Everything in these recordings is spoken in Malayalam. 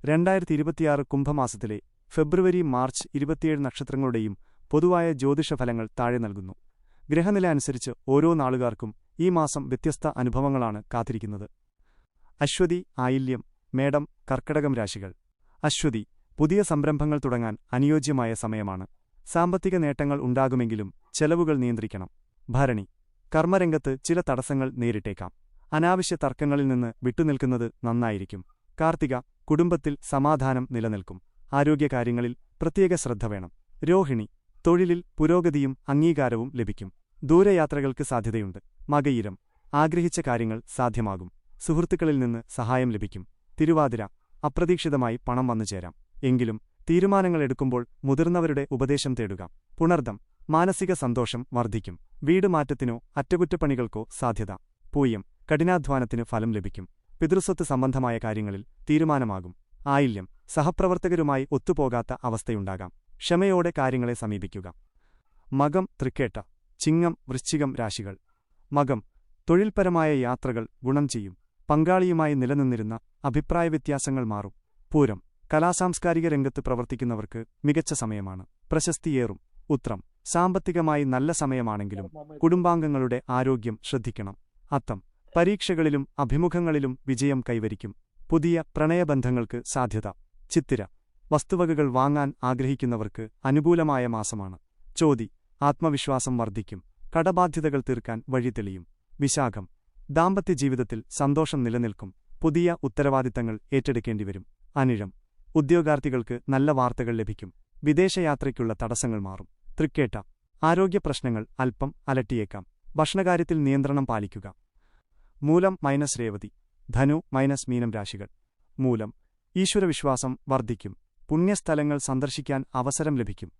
2026 കുംഭമാസത്തിലെ ഫെബ്രുവരി മാർച്ച് 27 നക്ഷത്രങ്ങളുടെയും പൊതുവായ ജ്യോതിഷഫലങ്ങൾ താഴെ നൽകുന്നു. ഗ്രഹനില അനുസരിച്ച് ഓരോ നാളുകാർക്കും ഈ മാസം വ്യത്യസ്ത അനുഭവങ്ങളാണ് കാത്തിരിക്കുന്നത്. അശ്വതി, ആയില്യം, മേടം, കർക്കടകം രാശികൾ. അശ്വതി, പുതിയ സംരംഭങ്ങൾ തുടങ്ങാൻ അനുയോജ്യമായ സമയമാണ്. സാമ്പത്തിക നേട്ടങ്ങൾ ഉണ്ടാകുമെങ്കിലും ചെലവുകൾ നിയന്ത്രിക്കണം. ഭരണി, കർമ്മരംഗത്ത് ചില തടസ്സങ്ങൾ നേരിട്ടേക്കാം. അനാവശ്യ തർക്കങ്ങളിൽ നിന്ന് വിട്ടുനിൽക്കുന്നത് നന്നായിരിക്കും. കാർത്തിക, കുടുംബത്തിൽ സമാധാനം നിലനിൽക്കും. ആരോഗ്യകാര്യങ്ങളിൽ പ്രത്യേക ശ്രദ്ധ വേണം. രോഹിണി, തൊഴിലിൽ പുരോഗതിയും അംഗീകാരവും ലഭിക്കും. ദൂരയാത്രകൾക്ക് സാധ്യതയുണ്ട്. മകയിരം, ആഗ്രഹിച്ച കാര്യങ്ങൾ സാധ്യമാകും. സുഹൃത്തുക്കളിൽ നിന്ന് സഹായം ലഭിക്കും. തിരുവാതിര, അപ്രതീക്ഷിതമായി പണം വന്നുചേരാം. എങ്കിലും തീരുമാനങ്ങൾ എടുക്കുമ്പോൾ മുതിർന്നവരുടെ ഉപദേശം തേടുക. പുണർദം, മാനസിക സന്തോഷം വർദ്ധിക്കും. വീട് മാറ്റത്തിനോ അറ്റകുറ്റപ്പണികൾക്കോ സാധ്യത. പൂയം, കഠിനാധ്വാനത്തിന് ഫലം ലഭിക്കും. പിതൃസ്വത്ത് സംബന്ധമായ കാര്യങ്ങളിൽ തീരുമാനമാകും. ആയില്യം, സഹപ്രവർത്തകരുമായി ഒത്തുപോകാത്ത അവസ്ഥയുണ്ടാകാം. ക്ഷമയോടെ കാര്യങ്ങളെ സമീപിക്കുക. മകം, തൃക്കേട്ട, ചിങ്ങം, വൃശ്ചികം രാശികൾ. മകം, തൊഴിൽപരമായ യാത്രകൾ ഗുണം ചെയ്യും. പങ്കാളിയുമായി നിലനിന്നിരുന്ന അഭിപ്രായവ്യത്യാസങ്ങൾ മാറും. പൂരം, കലാസാംസ്കാരിക രംഗത്ത് പ്രവർത്തിക്കുന്നവർക്ക് മികച്ച സമയമാണ്. പ്രശസ്തിയേറും. ഉത്രം, സാമ്പത്തികമായി നല്ല സമയമാണെങ്കിലും കുടുംബാംഗങ്ങളുടെ ആരോഗ്യം ശ്രദ്ധിക്കണം. അത്തം, പരീക്ഷകളിലും അഭിമുഖങ്ങളിലും വിജയം കൈവരിക്കും. പുതിയ പ്രണയബന്ധങ്ങൾക്ക് സാധ്യത. ചിത്തിര, വസ്തുവകകൾ വാങ്ങാൻ ആഗ്രഹിക്കുന്നവർക്ക് അനുകൂലമായ മാസമാണ്. ചോതി, ആത്മവിശ്വാസം വർദ്ധിക്കും. കടബാധ്യതകൾ തീർക്കാൻ വഴി തെളിയും. വിശാഖം, ദാമ്പത്യ ജീവിതത്തിൽ സന്തോഷം നിലനിൽക്കും. പുതിയ ഉത്തരവാദിത്തങ്ങൾ ഏറ്റെടുക്കേണ്ടിവരും. അനിഴം, ഉദ്യോഗാർത്ഥികൾക്ക് നല്ല വാർത്തകൾ ലഭിക്കും. വിദേശയാത്രയ്ക്കുള്ള തടസ്സങ്ങൾ മാറും. തൃക്കേട്ട, ആരോഗ്യപ്രശ്നങ്ങൾ അല്പം അലട്ടിയേക്കാം. ഭക്ഷണകാര്യത്തിൽ നിയന്ത്രണം പാലിക്കുക. മൂലം - രേവതി, ധനു - മീനം രാശികൾ. മൂലം, ഈശ്വരവിശ്വാസം വർദ്ധിക്കും. പുണ്യസ്ഥലങ്ങൾ സന്ദർശിക്കാൻ അവസരം ലഭിക്കും.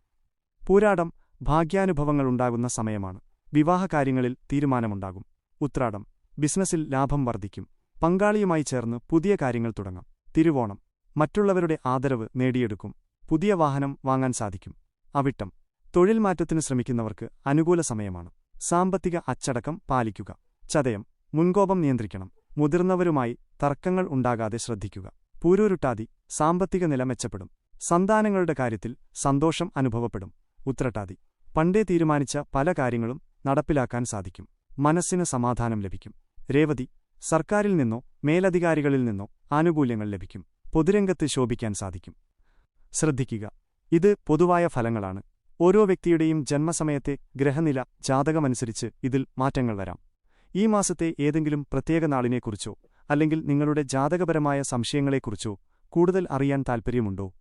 പൂരാടം, ഭാഗ്യാനുഭവങ്ങളുണ്ടാകുന്ന സമയമാണ്. വിവാഹകാര്യങ്ങളിൽ തീരുമാനമുണ്ടാകും. ഉത്രാടം, ബിസിനസ്സിൽ ലാഭം വർദ്ധിക്കും. പങ്കാളിയുമായി ചേർന്ന് പുതിയ കാര്യങ്ങൾ തുടങ്ങാം. തിരുവോണം, മറ്റുള്ളവരുടെ ആദരവ് നേടിയെടുക്കും. പുതിയ വാഹനം വാങ്ങാൻ സാധിക്കും. അവിട്ടം, തൊഴിൽ മാറ്റത്തിനു ശ്രമിക്കുന്നവർക്ക് അനുകൂല സമയമാണ്. സാമ്പത്തിക അച്ചടക്കം പാലിക്കുക. ചതയം, മുൻകോപം നിയന്ത്രിക്കണം. മുതിർന്നവരുമായി തർക്കങ്ങൾ ഉണ്ടാകാതെ ശ്രദ്ധിക്കുക. പൂരൂരുട്ടാതി, സാമ്പത്തിക നില മെച്ചപ്പെടും. സന്താനങ്ങളുടെ കാര്യത്തിൽ സന്തോഷം അനുഭവപ്പെടും. ഉത്രട്ടാതി, പണ്ടേ തീരുമാനിച്ച പല കാര്യങ്ങളും നടപ്പിലാക്കാൻ സാധിക്കും. മനസ്സിന് സമാധാനം ലഭിക്കും. രേവതി, സർക്കാരിൽ നിന്നോ മേലധികാരികളിൽ നിന്നോ ആനുകൂല്യങ്ങൾ ലഭിക്കും. പൊതുരംഗത്ത് ശോഭിക്കാൻ സാധിക്കും. ശ്രദ്ധിക്കുക, ഇത് പൊതുവായ ഫലങ്ങളാണ്. ഓരോ വ്യക്തിയുടെയും ജന്മസമയത്തെ ഗ്രഹനില ജാതകമനുസരിച്ച് ഇതിൽ മാറ്റങ്ങൾ വരാം. ഈ മാസത്തെ ഏതെങ്കിലും പ്രത്യേക നാളിനെക്കുറിച്ചോ അല്ലെങ്കിൽ നിങ്ങളുടെ ജാതകപരമായ സംശയങ്ങളെക്കുറിച്ചോ കൂടുതൽ അറിയാൻ താൽപ്പര്യമുണ്ടോ?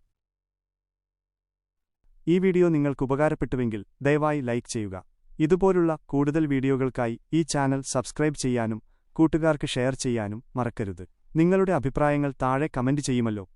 ഈ വീഡിയോ നിങ്ങൾക്ക് ഉപകാരപ്പെട്ടുവെങ്കിൽ ദയവായി ലൈക്ക് ചെയ്യുക. ഇതുപോലുള്ള കൂടുതൽ വീഡിയോകൾക്കായി ഈ ചാനൽ സബ്സ്ക്രൈബ് ചെയ്യാനും കൂട്ടുകാർക്ക് ഷെയർ ചെയ്യാനും മറക്കരുത്. നിങ്ങളുടെ അഭിപ്രായങ്ങൾ താഴെ കമന്റ് ചെയ്യുമല്ലോ.